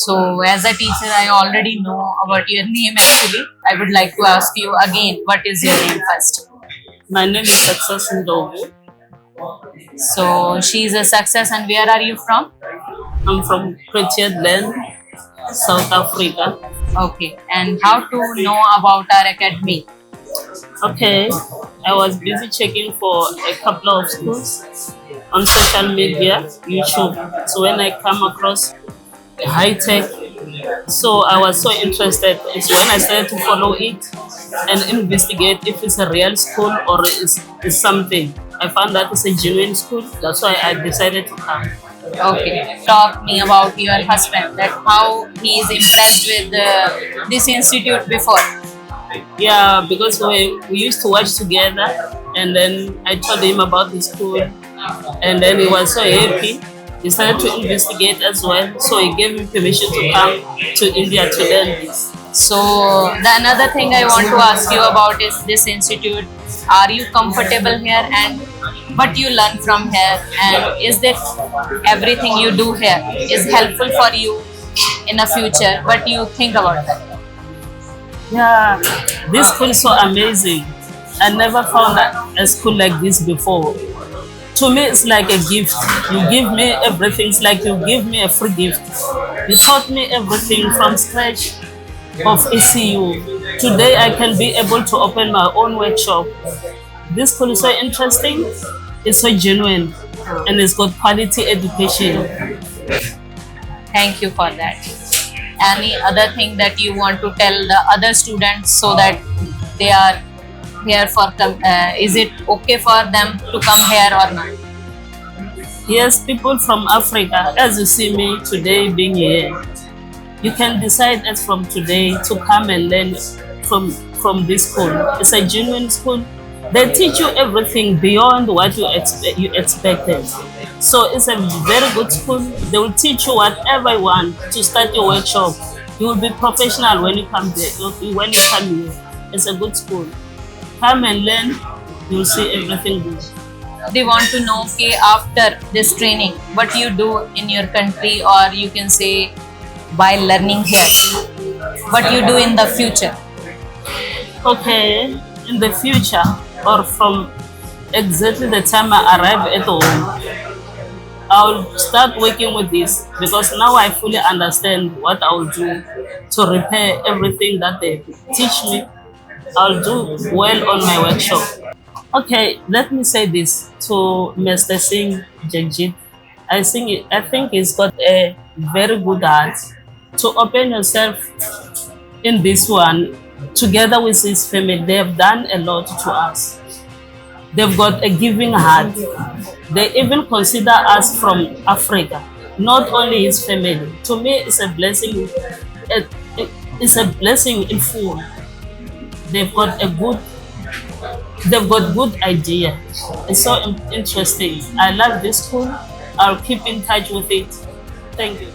So, as a teacher, I already know about your name actually. I would like to ask you again, what is your name first? My name is Success Ndovu. So, she is a success, and where are you from? I'm from Land, South Africa. Okay, and how to know about our academy? Okay, I was busy checking for a couple of schools on social media, YouTube. So when I come across HiTech, so I was so interested. It's when I started to follow it and investigate if it's a real school or it's something. I found that it's a genuine school. That's why I decided to come. Okay, talk me about your husband. That how he is impressed with this institute before. Yeah, because we used to watch together, and then I told him about the school, and then he was so happy. He started to investigate as well, so he gave me permission to come to India to learn this. So the another thing I want to ask you about is this institute. Are you comfortable here, and what you learn from here, and is that everything you do here is helpful for you in the future? What do you think about that? Yeah, this school is so amazing. I never found a school like this before. To me, it's like a gift. You give me everything. It's like you give me a free gift. You taught me everything from scratch of ECU. Today, I can be able to open my own workshop. This school is so interesting. It's so genuine, and it's got quality education. Thank you for that. Any other thing that you want to tell the other students so that they are here for is it okay for them to come here or not? Yes, people from Africa, as you see me today being here, you can decide as from today to come and learn from this school. It's a genuine school. They teach you everything beyond what you expected. So it's a very good school. They will teach you whatever you want to start your workshop. You will be professional when you come there. When you come here, it's a good school. Come and learn. You'll see everything good. They want to know, okay, after this training, what you do in your country, or you can say while learning here, what you do in the future. Okay, in the future or from exactly the time I arrive at home, I'll start working with this because now I fully understand what I'll do to repair everything that they teach me. I'll do well on my workshop. Okay, let me say this to Mr. Singh Jagjit. I think he's got a very good heart to open yourself in this one together with his family. They have done a lot to us. They've got a giving heart. They even consider us from Africa, not only his family. To me, it's a blessing. It's a blessing in full. They've got good idea. It's so interesting. I love this school. I'll keep in touch with it. Thank you.